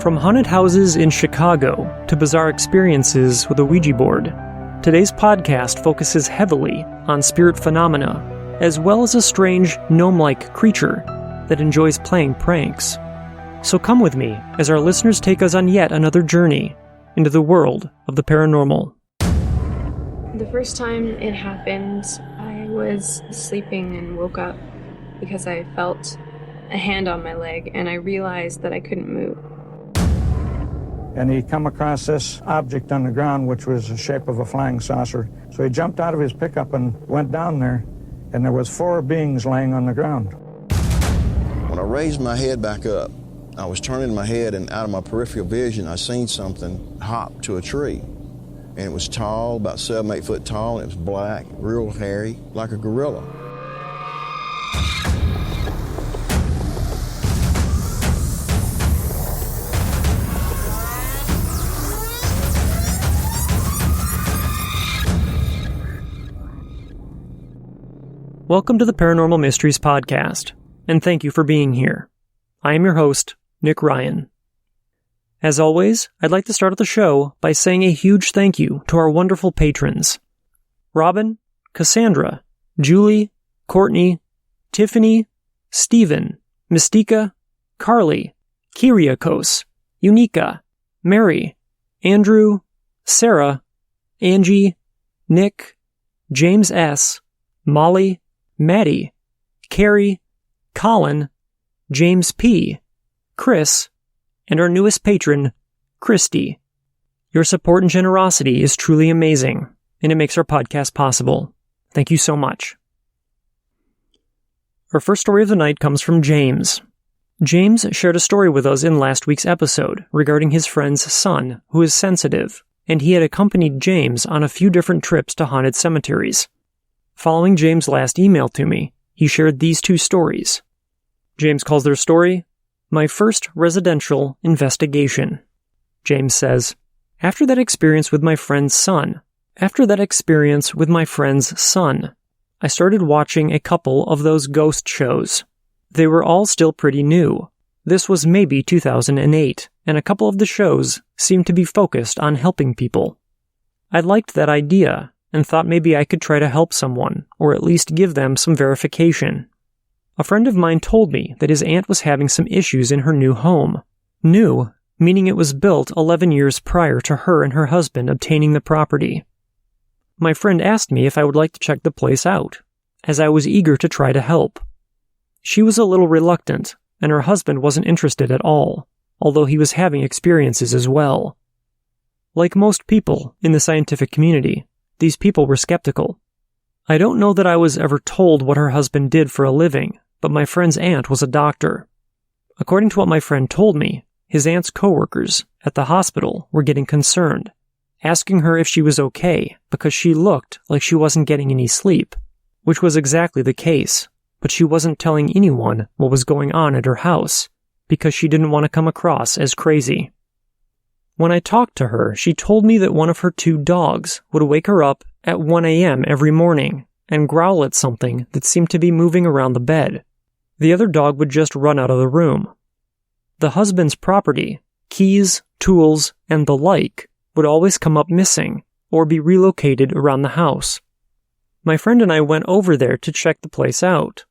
From haunted houses in Chicago to bizarre experiences with a Ouija board, today's podcast focuses heavily on spirit phenomena, as well as a strange gnome-like creature that enjoys playing pranks. So come with me as our listeners take us on yet another journey into the world of the paranormal. The first time it happened, I was sleeping and woke up because I felt a hand on my leg and I realized that I couldn't move. And he come across this object on the ground, which was the shape of a flying saucer. So he jumped out of his pickup and went down there, and there was 4 beings laying on the ground. When I raised my head back up, I was turning my head, and out of my peripheral vision, I seen something hop to a tree. And it was tall, about 7-8 foot tall, and it was black, real hairy, like a gorilla. Welcome to the Paranormal Mysteries Podcast, and thank you for being here. I am your host, Nick Ryan. As always, I'd like to start the show by saying a huge thank you to our wonderful patrons. Robin, Cassandra, Juli, Kortnie, Tiffany, Steven, Mystica, Carley, Kyriakos, Euknecka, Mary, Andrew, Sarah, Angie, Nick, James S., Moly, Mattie, Kerrie, Collin, James P., Chris, and our newest patron, Christy. Your support and generosity is truly amazing, and it makes our podcast possible. Thank you so much. Our first story of the night comes from James. James shared a story with us in last week's episode regarding his friend's son, who is sensitive, and he had accompanied James on a few different trips to haunted cemeteries. Following James' last email to me, he shared these 2 stories. James calls their story, My First Residential Investigation. James says, After that experience with my friend's son, I started watching a couple of those ghost shows. They were all still pretty new. This was maybe 2008, and a couple of the shows seemed to be focused on helping people. I liked that idea, and thought maybe I could try to help someone, or at least give them some verification. A friend of mine told me that his aunt was having some issues in her new home. New, meaning it was built 11 years prior to her and her husband obtaining the property. My friend asked me if I would like to check the place out, as I was eager to try to help. She was a little reluctant, and her husband wasn't interested at all, although he was having experiences as well. Like most people in the scientific community, these people were skeptical. I don't know that I was ever told what her husband did for a living, but my friend's aunt was a doctor. According to what my friend told me, his aunt's coworkers at the hospital were getting concerned, asking her if she was okay because she looked like she wasn't getting any sleep, which was exactly the case, but she wasn't telling anyone what was going on at her house because she didn't want to come across as crazy. When I talked to her, she told me that one of her 2 dogs would wake her up at 1 a.m. every morning and growl at something that seemed to be moving around the bed. The other dog would just run out of the room. The husband's property, keys, tools, and the like would always come up missing or be relocated around the house. My friend and I went over there to check the place out.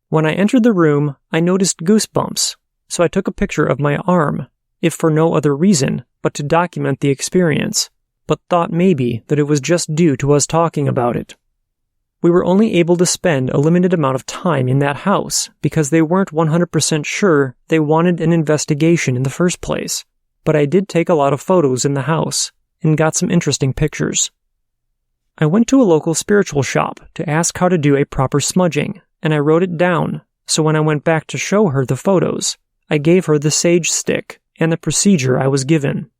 When I entered the room, I noticed goosebumps, so I took a picture of my arm, if for no other reason but to document the experience, but thought maybe that it was just due to us talking about it. We were only able to spend a limited amount of time in that house because they weren't 100% sure they wanted an investigation in the first place, but I did take a lot of photos in the house and got some interesting pictures. I went to a local spiritual shop to ask how to do a proper smudging, and I wrote it down, so when I went back to show her the photos, I gave her the sage stick and the procedure I was given.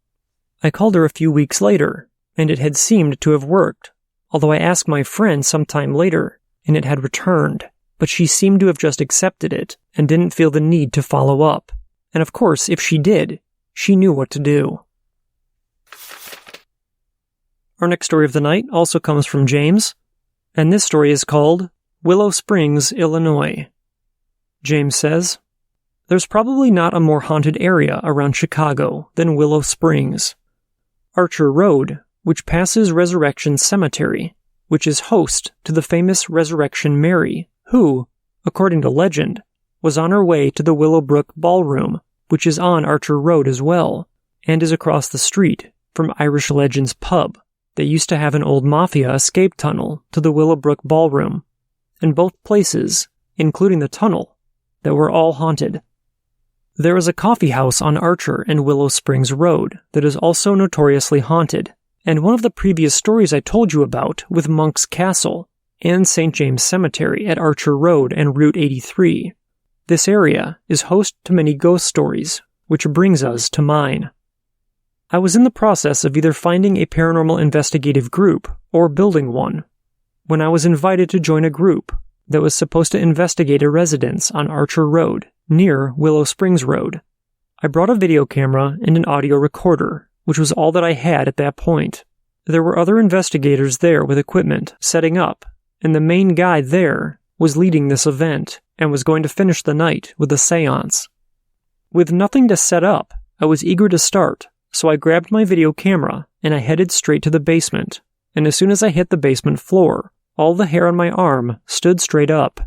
I called her a few weeks later, and it had seemed to have worked, although I asked my friend sometime later, and it had returned, but she seemed to have just accepted it and didn't feel the need to follow up. And of course, if she did, she knew what to do. Our next story of the night also comes from James, and this story is called Willow Springs, Illinois. James says, There's probably not a more haunted area around Chicago than Willow Springs. Archer Road, which passes Resurrection Cemetery, which is host to the famous Resurrection Mary, who, according to legend, was on her way to the Willowbrook Ballroom, which is on Archer Road as well, and is across the street from Irish Legends Pub that used to have an old mafia escape tunnel to the Willowbrook Ballroom, and both places, including the tunnel, that were all haunted. There is a coffee house on Archer and Willow Springs Road that is also notoriously haunted, and one of the previous stories I told you about with Monk's Castle and St. James Cemetery at Archer Road and Route 83. This area is host to many ghost stories, which brings us to mine. I was in the process of either finding a paranormal investigative group or building one, when I was invited to join a group that was supposed to investigate a residence on Archer Road, near Willow Springs Road. I brought a video camera and an audio recorder, which was all that I had at that point. There were other investigators there with equipment, setting up, and the main guy there was leading this event and was going to finish the night with a seance. With nothing to set up, I was eager to start, so I grabbed my video camera and I headed straight to the basement, and as soon as I hit the basement floor, all the hair on my arm stood straight up.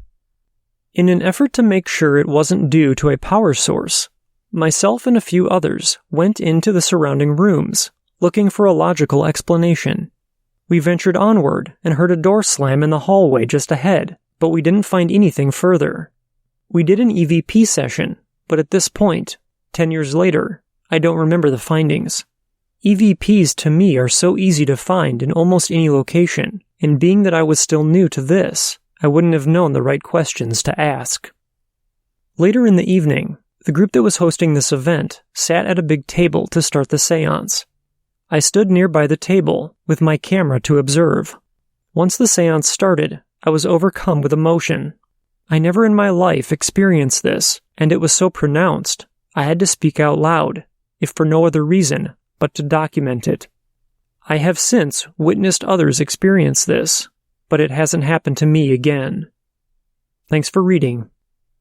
In an effort to make sure it wasn't due to a power source, myself and a few others went into the surrounding rooms, looking for a logical explanation. We ventured onward and heard a door slam in the hallway just ahead, but we didn't find anything further. We did an EVP session, but at this point, 10 years later, I don't remember the findings. EVPs to me are so easy to find in almost any location, and being that I was still new to this, I wouldn't have known the right questions to ask. Later in the evening, the group that was hosting this event sat at a big table to start the seance. I stood nearby the table with my camera to observe. Once the seance started, I was overcome with emotion. I never in my life experienced this, and it was so pronounced, I had to speak out loud, if for no other reason but to document it. I have since witnessed others experience this, but it hasn't happened to me again. Thanks for reading,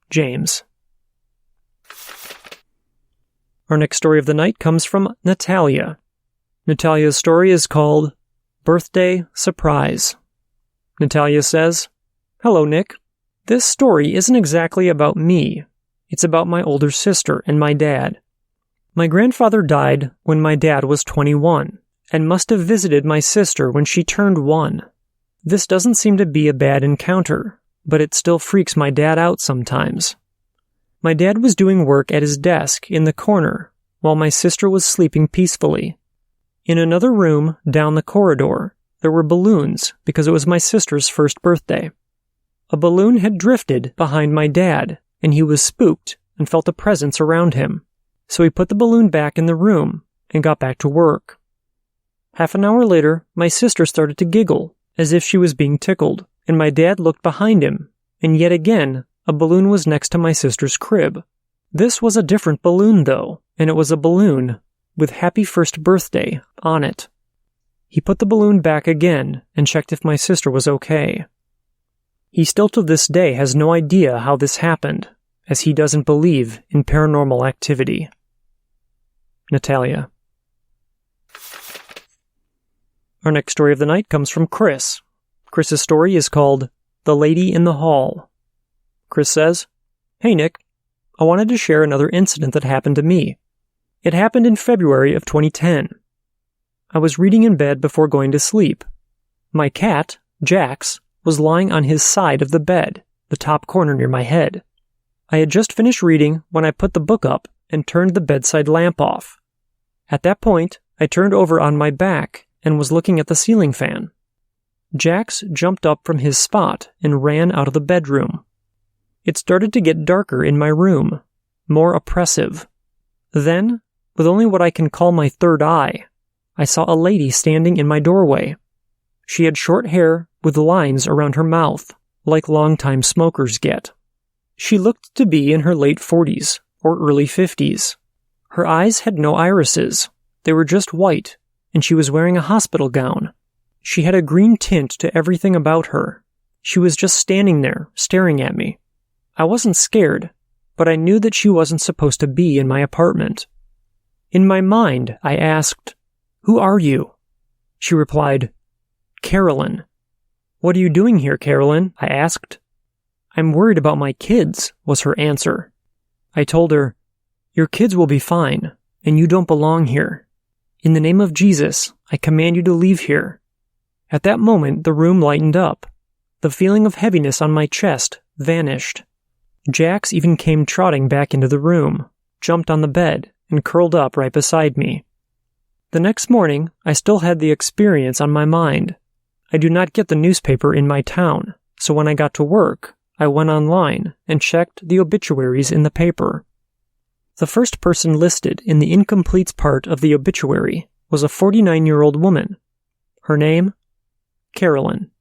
James. Our next story of the night comes from Natalia. Natalia's story is called Birthday Surprise. Natalia says, "Hello, Nick. This story isn't exactly about me. It's about my older sister and my dad. My grandfather died when my dad was 21, and must have visited my sister when she turned 1. This doesn't seem to be a bad encounter, but it still freaks my dad out sometimes. My dad was doing work at his desk in the corner, while my sister was sleeping peacefully. In another room down the corridor, there were balloons because it was my sister's first birthday. A balloon had drifted behind my dad, and he was spooked and felt a presence around him. So he put the balloon back in the room and got back to work. Half an hour later, my sister started to giggle, as if she was being tickled, and my dad looked behind him, and yet again, a balloon was next to my sister's crib. This was a different balloon, though, and it was a balloon with Happy First Birthday on it. He put the balloon back again and checked if my sister was okay. He still to this day has no idea how this happened, as he doesn't believe in paranormal activity. Natalia." Our next story of the night comes from Chris. Chris's story is called The Lady in the Hall. Chris says, "Hey Nick, I wanted to share another incident that happened to me. It happened in February of 2010. I was reading in bed before going to sleep. My cat, Jax, was lying on his side of the bed, the top corner near my head. I had just finished reading when I put the book up and turned the bedside lamp off. At that point, I turned over on my back and was looking at the ceiling fan. Jax jumped up from his spot and ran out of the bedroom. It started to get darker in my room, more oppressive. Then, with only what I can call my third eye, I saw a lady standing in my doorway. She had short hair with lines around her mouth, like longtime smokers get. She looked to be in her late 40s or early 50s. Her eyes had no irises. They were just white, and she was wearing a hospital gown. She had a green tint to everything about her. She was just standing there, staring at me. I wasn't scared. but I knew that she wasn't supposed to be in my apartment. In my mind, I asked, "Who are you?" She replied, "Carolyn." "What are you doing here, Carolyn?" I asked. "I'm worried about my kids," was her answer. I told her, "Your kids will be fine, and you don't belong here. In the name of Jesus, I command you to leave here." At that moment, the room lightened up. The feeling of heaviness on my chest vanished. Jax even came trotting back into the room, jumped on the bed, and curled up right beside me. The next morning, I still had the experience on my mind. I do not get the newspaper in my town, so when I got to work, I went online and checked the obituaries in the paper. The first person listed in the incompletes part of the obituary was a 49-year-old woman. Her name? Carolyn.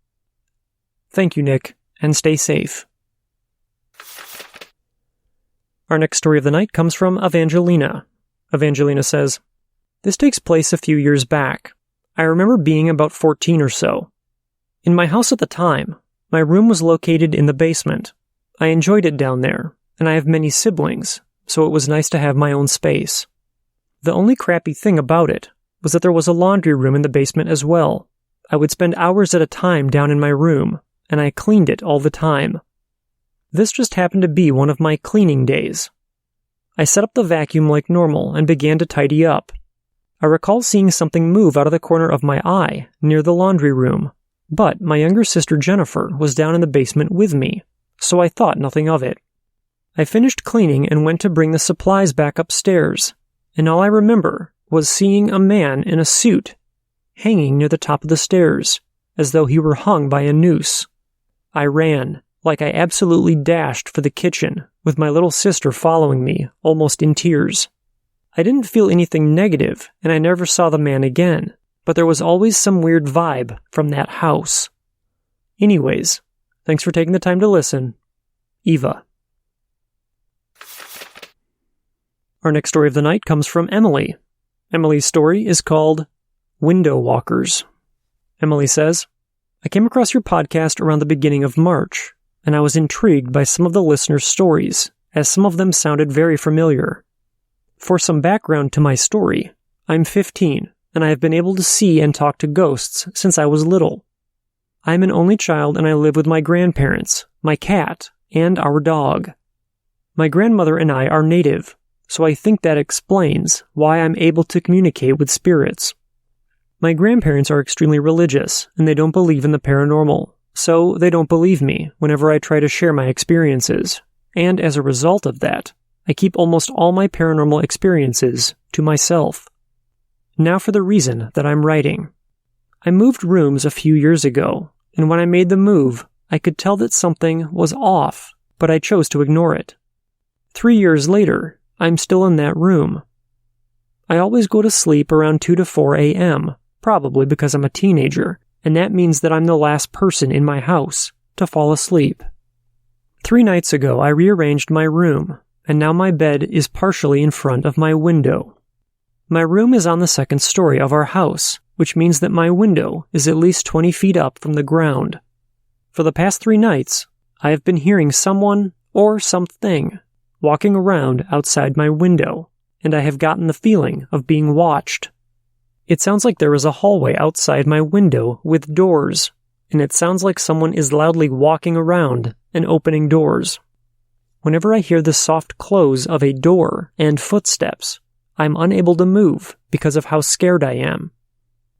Thank you, Nick, and stay safe. Our next story of the night comes from Evangelina. Evangelina says, "This takes place a few years back. I remember being about 14 or so. In my house at the time, my room was located in the basement. I enjoyed it down there, and I have many siblings, so it was nice to have my own space. The only crappy thing about it was that there was a laundry room in the basement as well. I would spend hours at a time down in my room, and I cleaned it all the time. This just happened to be one of my cleaning days. I set up the vacuum like normal and began to tidy up. I recall seeing something move out of the corner of my eye near the laundry room, but my younger sister Jennifer was down in the basement with me, so I thought nothing of it. I finished cleaning and went to bring the supplies back upstairs, and all I remember was seeing a man in a suit hanging near the top of the stairs, as though he were hung by a noose. I ran, like I absolutely dashed for the kitchen, with my little sister following me, almost in tears. I didn't feel anything negative, and I never saw the man again, but there was always some weird vibe from that house. Anyways, thanks for taking the time to listen. Eva. Our next story of the night comes from Emily. Emily's story is called Window Walkers. Emily says, "I came across your podcast around the beginning of March, and I was intrigued by some of the listeners' stories, as some of them sounded very familiar. For some background to my story, I'm 15, and I have been able to see and talk to ghosts since I was little. I am an only child, and I live with my grandparents, my cat, and our dog. My grandmother and I are native, so I think that explains why I'm able to communicate with spirits. My grandparents are extremely religious, and they don't believe in the paranormal, so they don't believe me whenever I try to share my experiences, and as a result of that, I keep almost all my paranormal experiences to myself. Now for the reason that I'm writing. I moved rooms a few years ago, and when I made the move, I could tell that something was off, but I chose to ignore it. 3 years later, I'm still in that room. I always go to sleep around 2 to 4 a.m., probably because I'm a teenager, and that means that I'm the last person in my house to fall asleep. 3 nights ago, I rearranged my room, and now my bed is partially in front of my window. My room is on the second story of our house, which means that my window is at least 20 feet up from the ground. For the past 3 nights, I have been hearing someone or something walking around outside my window, and I have gotten the feeling of being watched. It sounds like there is a hallway outside my window with doors, and it sounds like someone is loudly walking around and opening doors. Whenever I hear the soft close of a door and footsteps, I'm unable to move because of how scared I am.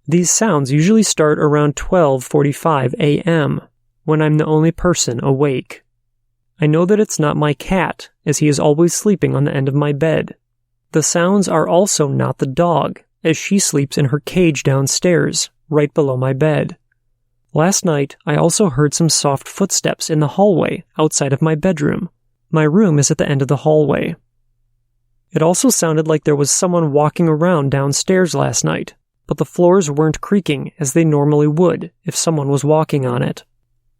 These sounds usually start around 12:45 a.m., when I'm the only person awake. I know that it's not my cat, as he is always sleeping on the end of my bed. The sounds are also not the dog, as she sleeps in her cage downstairs, right below my bed. Last night, I also heard some soft footsteps in the hallway outside of my bedroom. My room is at the end of the hallway. It also sounded like there was someone walking around downstairs last night, but the floors weren't creaking as they normally would if someone was walking on it.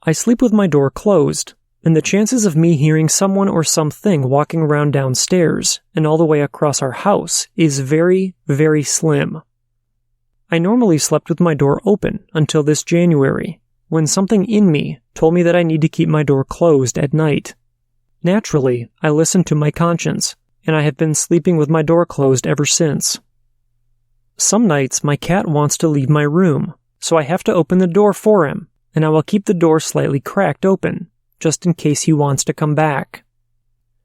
I sleep with my door closed, and the chances of me hearing someone or something walking around downstairs and all the way across our house is very, very slim. I normally slept with my door open until this January, when something in me told me that I need to keep my door closed at night. Naturally, I listened to my conscience, and I have been sleeping with my door closed ever since. Some nights my cat wants to leave my room, so I have to open the door for him, and I will keep the door slightly cracked open, just in case he wants to come back.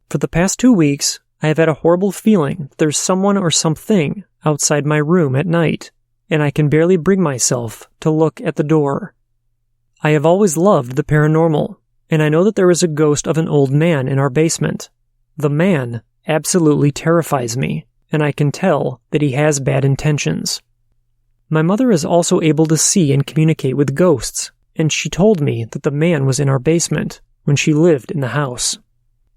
For the past 2 weeks, I have had a horrible feeling that there's someone or something outside my room at night, and I can barely bring myself to look at the door. I have always loved the paranormal, and I know that there is a ghost of an old man in our basement. The man absolutely terrifies me, and I can tell that he has bad intentions. My mother is also able to see and communicate with ghosts, and she told me that the man was in our basement when she lived in the house.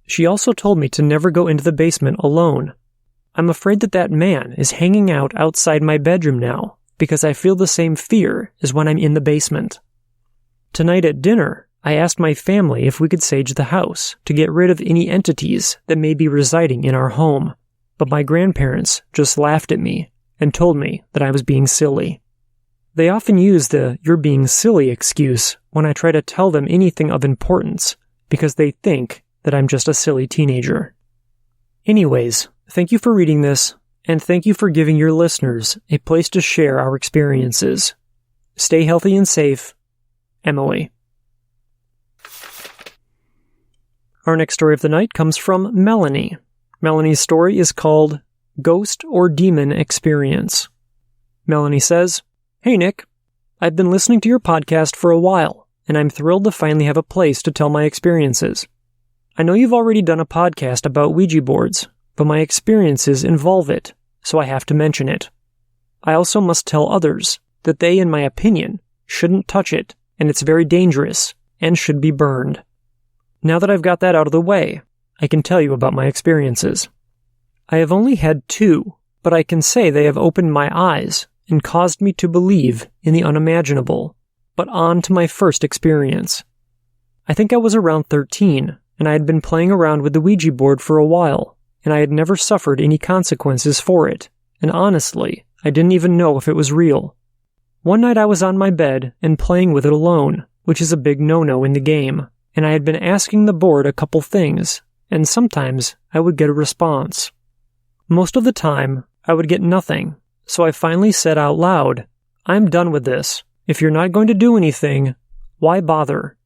She also told me to never go into the basement alone. I'm afraid that that man is hanging out outside my bedroom now, because I feel the same fear as when I'm in the basement. Tonight at dinner, I asked my family if we could sage the house to get rid of any entities that may be residing in our home, but my grandparents just laughed at me and told me that I was being silly. They often use the "you're being silly" excuse when I try to tell them anything of importance, because they think that I'm just a silly teenager. Anyways, thank you for reading this, and thank you for giving your listeners a place to share our experiences. Stay healthy and safe, Emily. Our next story of the night comes from Melanie. Melanie's story is called Ghost or Demon Experience. Melanie says, "Hey Nick, I've been listening to your podcast for a while, and I'm thrilled to finally have a place to tell my experiences. I know you've already done a podcast about Ouija boards, but my experiences involve it, so I have to mention it. I also must tell others that they, in my opinion, shouldn't touch it, and it's very dangerous, and should be burned. Now that I've got that out of the way, I can tell you about my experiences. I have only had 2, but I can say they have opened my eyes and caused me to believe in the unimaginable. But on to my first experience. I think I was around 13, and I had been playing around with the Ouija board for a while, and I had never suffered any consequences for it, and honestly, I didn't even know if it was real. One night I was on my bed and playing with it alone, which is a big no-no in the game, and I had been asking the board a couple things, and sometimes I would get a response. Most of the time, I would get nothing, so I finally said out loud, "I'm done with this. If you're not going to do anything, why bother?"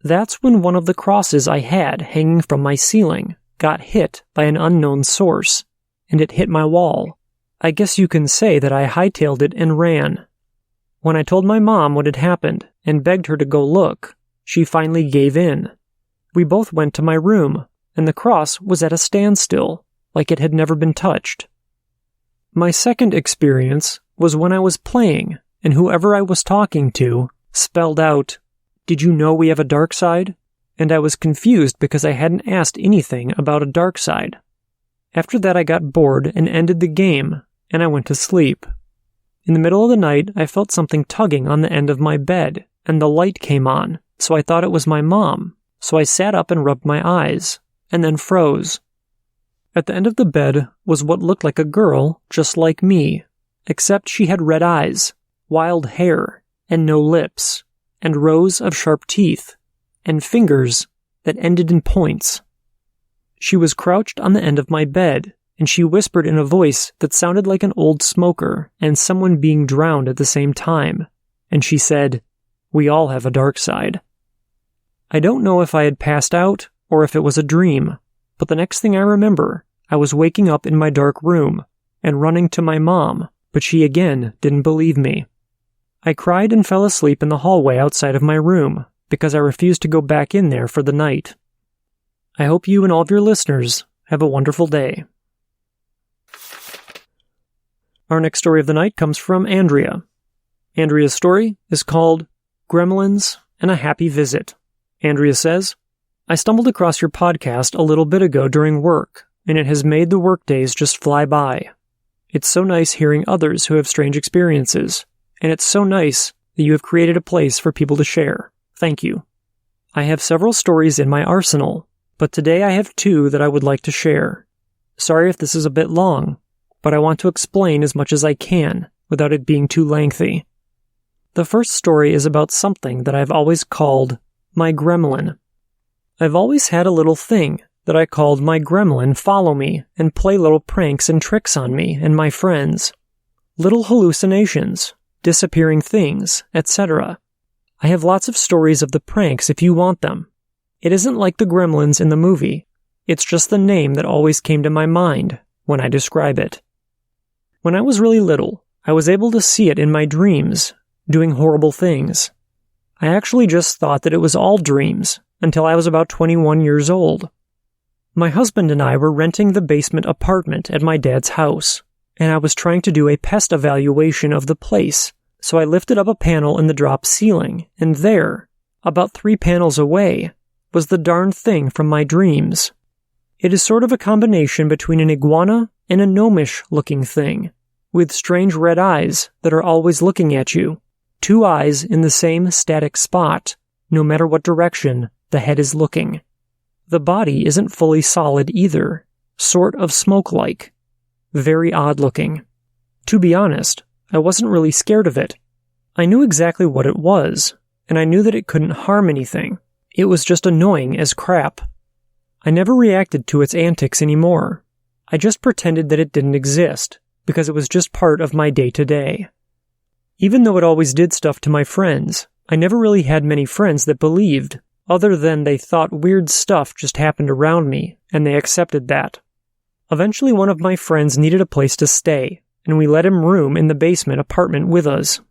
That's when one of the crosses I had hanging from my ceiling got hit by an unknown source, and it hit my wall. I guess you can say that I hightailed it and ran. When I told my mom what had happened and begged her to go look, she finally gave in. We both went to my room, and the cross was at a standstill, like it had never been touched. My second experience was when I was playing, and whoever I was talking to spelled out, "Did you know we have a dark side?" And I was confused because I hadn't asked anything about a dark side. After that I got bored and ended the game, and I went to sleep. In the middle of the night, I felt something tugging on the end of my bed, and the light came on, so I thought it was my mom, so I sat up and rubbed my eyes, and then froze. At the end of the bed was what looked like a girl just like me, except she had red eyes, wild hair, and no lips, and rows of sharp teeth, and fingers that ended in points. She was crouched on the end of my bed, and she whispered in a voice that sounded like an old smoker and someone being drowned at the same time, and she said, "We all have a dark side." I don't know if I had passed out or if it was a dream, but the next thing I remember, I was waking up in my dark room and running to my mom, but she again didn't believe me. I cried and fell asleep in the hallway outside of my room because I refused to go back in there for the night. I hope you and all of your listeners have a wonderful day. Our next story of the night comes from Andrea. Andrea's story is called Gremlins and a Happy Visit. Andrea says, "I stumbled across your podcast a little bit ago during work, and it has made the workdays just fly by. It's so nice hearing others who have strange experiences, and it's so nice that you have created a place for people to share. Thank you. I have several stories in my arsenal, but today I have 2 that I would like to share. Sorry if this is a bit long, but I want to explain as much as I can without it being too lengthy. The first story is about something that I've always called my gremlin. I've always had a little thing that I called my gremlin follow me and play little pranks and tricks on me and my friends. Little hallucinations, disappearing things, etc. I have lots of stories of the pranks if you want them. It isn't like the gremlins in the movie. It's just the name that always came to my mind when I describe it. When I was really little, I was able to see it in my dreams, doing horrible things. I actually just thought that it was all dreams until I was about 21 years old. My husband and I were renting the basement apartment at my dad's house, and I was trying to do a pest evaluation of the place, so I lifted up a panel in the drop ceiling, and there, about 3 panels away, was the darn thing from my dreams. It is sort of a combination between an iguana and a gnomish-looking thing, with strange red eyes that are always looking at you, 2 eyes in the same static spot, no matter what direction the head is looking. The body isn't fully solid either, sort of smoke-like. Very odd-looking. To be honest, I wasn't really scared of it. I knew exactly what it was, and I knew that it couldn't harm anything. It was just annoying as crap. I never reacted to its antics anymore. I just pretended that it didn't exist, because it was just part of my day-to-day. Even though it always did stuff to my friends, I never really had many friends that believed, other than they thought weird stuff just happened around me, and they accepted that. Eventually one of my friends needed a place to stay, and we let him room in the basement apartment with us.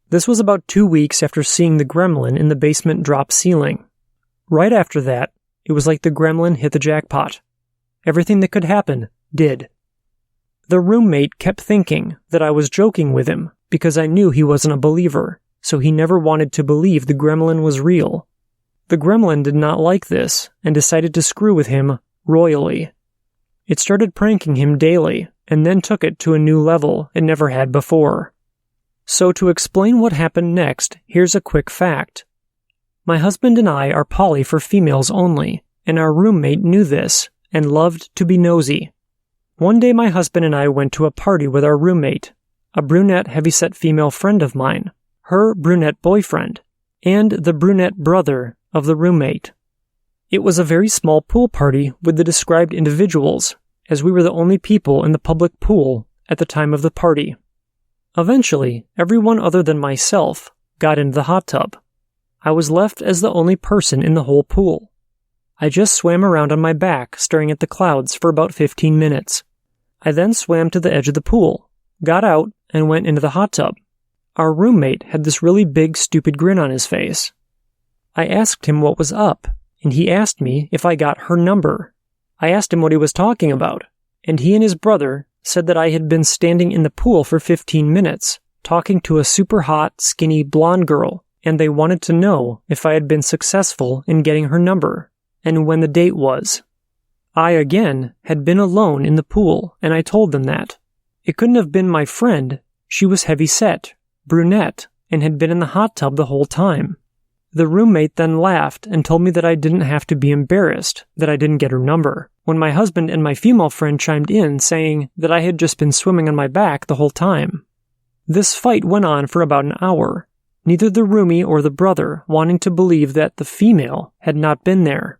This was about 2 weeks after seeing the gremlin in the basement drop ceiling. Right after that, it was like the gremlin hit the jackpot. Everything that could happen did. The roommate kept thinking that I was joking with him because I knew he wasn't a believer, so he never wanted to believe the gremlin was real. The gremlin did not like this and decided to screw with him royally. It started pranking him daily and then took it to a new level it never had before. So to explain what happened next, here's a quick fact. My husband and I are poly for females only, and our roommate knew this and loved to be nosy. One day my husband and I went to a party with our roommate, a brunette heavyset female friend of mine, her brunette boyfriend, and the brunette brother of the roommate. It was a very small pool party with the described individuals, as we were the only people in the public pool at the time of the party. Eventually, everyone other than myself got into the hot tub. I was left as the only person in the whole pool. I just swam around on my back, staring at the clouds for about 15 minutes. I then swam to the edge of the pool, got out, and went into the hot tub. Our roommate had this really big, stupid grin on his face. I asked him what was up, and he asked me if I got her number. I asked him what he was talking about, and he and his brother said that I had been standing in the pool for 15 minutes, talking to a super hot, skinny, blonde girl, and they wanted to know if I had been successful in getting her number, and when the date was. I, again, had been alone in the pool, and I told them that. It couldn't have been my friend. She was heavy-set, brunette, and had been in the hot tub the whole time. The roommate then laughed and told me that I didn't have to be embarrassed that I didn't get her number, when my husband and my female friend chimed in saying that I had just been swimming on my back the whole time. This fight went on for about an hour, neither the roomie or the brother wanting to believe that the female had not been there.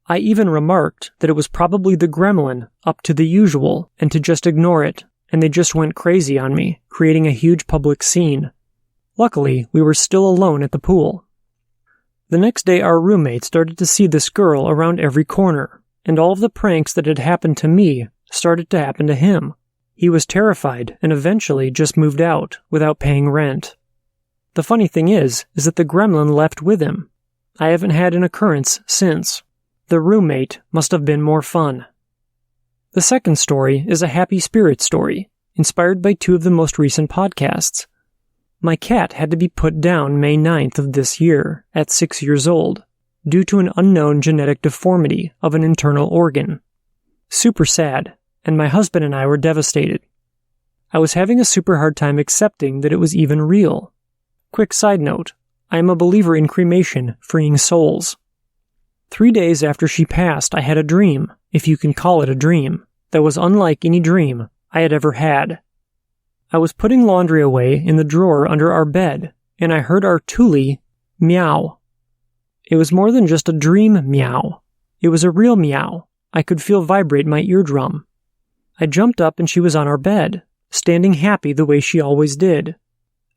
I even remarked that it was probably the gremlin up to the usual and to just ignore it, and they just went crazy on me, creating a huge public scene. Luckily, we were still alone at the pool. The next day our roommate started to see this girl around every corner, and all of the pranks that had happened to me started to happen to him. He was terrified and eventually just moved out without paying rent. The funny thing is that the gremlin left with him. I haven't had an occurrence since. The roommate must have been more fun. The second story is a happy spirit story, inspired by 2 of the most recent podcasts. My cat had to be put down May 9th of this year, at 6 years old, due to an unknown genetic deformity of an internal organ. Super sad, and my husband and I were devastated. I was having a super hard time accepting that it was even real. Quick side note, I am a believer in cremation, freeing souls. 3 days after she passed, I had a dream, if you can call it a dream, that was unlike any dream I had ever had. I was putting laundry away in the drawer under our bed, and I heard our Juli meow. It was more than just a dream meow. It was a real meow. I could feel vibrate my eardrum. I jumped up and she was on our bed, standing happy the way she always did.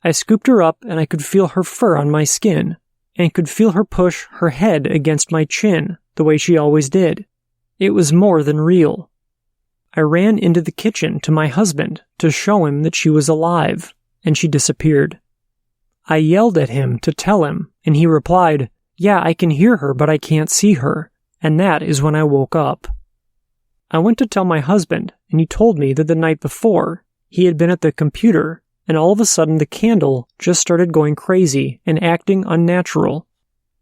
I scooped her up and I could feel her fur on my skin, and could feel her push her head against my chin the way she always did. It was more than real. I ran into the kitchen to my husband to show him that she was alive, and she disappeared. I yelled at him to tell him, and he replied, "Yeah, I can hear her, but I can't see her," and that is when I woke up. I went to tell my husband, and he told me that the night before, he had been at the computer, and all of a sudden the candle just started going crazy and acting unnatural.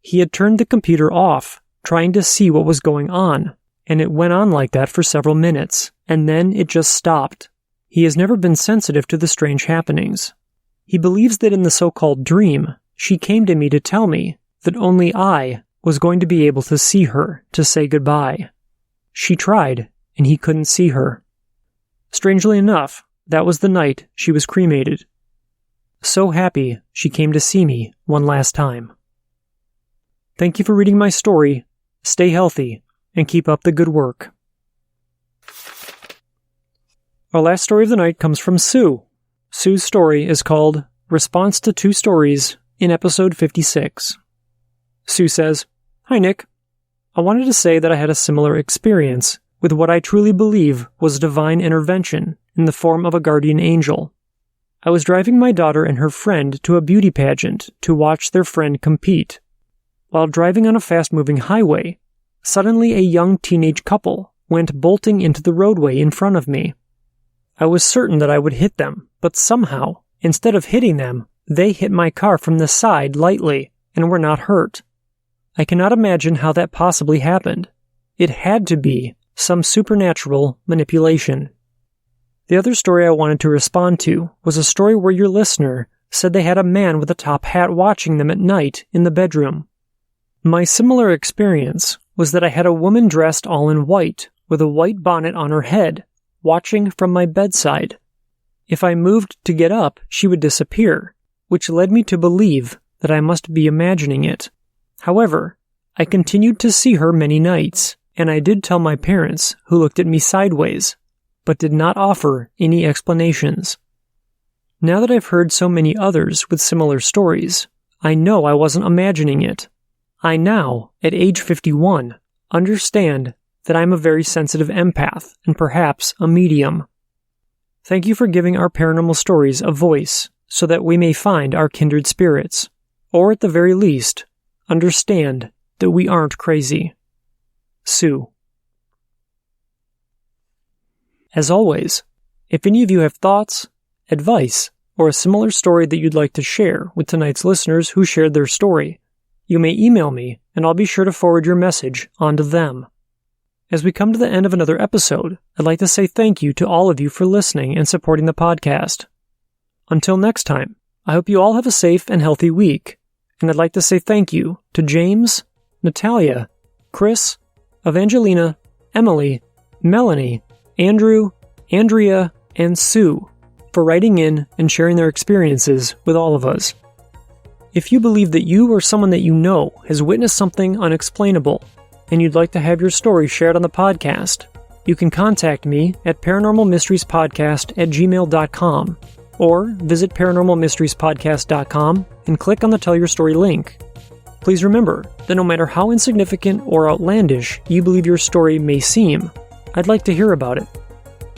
He had turned the computer off, trying to see what was going on, and it went on like that for several minutes, and then it just stopped. He has never been sensitive to the strange happenings. He believes that in the so-called dream, she came to me to tell me that only I was going to be able to see her to say goodbye. She tried, and he couldn't see her. Strangely enough, that was the night she was cremated. So happy she came to see me one last time. Thank you for reading my story. Stay healthy, and keep up the good work. Our last story of the night comes from Sue. Sue's story is called Response to Two Stories in episode 56. Sue says, "Hi Nick. I wanted to say that I had a similar experience with what I truly believe was divine intervention in the form of a guardian angel. I was driving my daughter and her friend to a beauty pageant to watch their friend compete. While driving on a fast-moving highway, suddenly a young teenage couple went bolting into the roadway in front of me. I was certain that I would hit them, but somehow, instead of hitting them, they hit my car from the side lightly and were not hurt. I cannot imagine how that possibly happened. It had to be some supernatural manipulation." The other story I wanted to respond to was a story where your listener said they had a man with a top hat watching them at night in the bedroom. My similar experience was that I had a woman dressed all in white with a white bonnet on her head, watching from my bedside. If I moved to get up, she would disappear, which led me to believe that I must be imagining it. However, I continued to see her many nights, and I did tell my parents, who looked at me sideways, but did not offer any explanations. Now that I've heard so many others with similar stories, I know I wasn't imagining it. I now, at age 51, understand that I'm a very sensitive empath and perhaps a medium. Thank you for giving our paranormal stories a voice so that we may find our kindred spirits, or at the very least, understand that we aren't crazy. Sue. As always, if any of you have thoughts, advice, or a similar story that you'd like to share with tonight's listeners who shared their story, you may email me and I'll be sure to forward your message on to them. As we come to the end of another episode, I'd like to say thank you to all of you for listening and supporting the podcast. Until next time, I hope you all have a safe and healthy week, and I'd like to say thank you to James, Natalia, Chris, Evangelina, Emily, Melanie, Andrew, Andrea, and Sue for writing in and sharing their experiences with all of us. If you believe that you or someone that you know has witnessed something unexplainable and you'd like to have your story shared on the podcast, you can contact me at paranormalmysteriespodcast@gmail.com or visit paranormalmysteriespodcast.com and click on the Tell Your Story link. Please remember that no matter how insignificant or outlandish you believe your story may seem, I'd like to hear about it.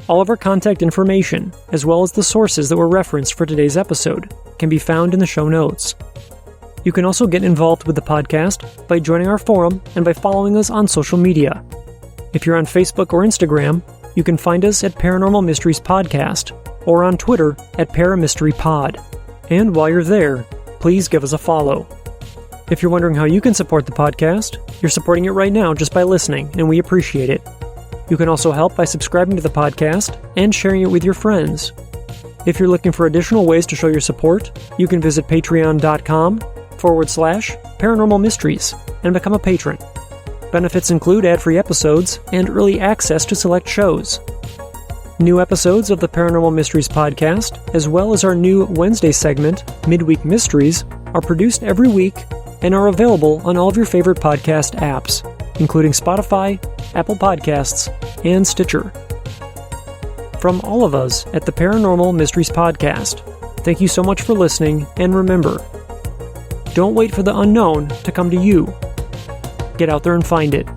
All of our contact information, as well as the sources that were referenced for today's episode, can be found in the show notes. You can also get involved with the podcast by joining our forum and by following us on social media. If you're on Facebook or Instagram, you can find us at Paranormal Mysteries Podcast or on Twitter at ParaMysteryPod. And while you're there, please give us a follow. If you're wondering how you can support the podcast, you're supporting it right now just by listening, and we appreciate it. You can also help by subscribing to the podcast and sharing it with your friends. If you're looking for additional ways to show your support, you can visit patreon.com/paranormal mysteries and become a patron. Benefits include ad-free episodes and early access to select shows. New episodes of the Paranormal Mysteries podcast, as well as our new Wednesday segment, Midweek Mysteries, are produced every week and are available on all of your favorite podcast apps, including Spotify, Apple Podcasts, and Stitcher. From all of us at the Paranormal Mysteries Podcast, thank you so much for listening, and remember, don't wait for the unknown to come to you. Get out there and find it.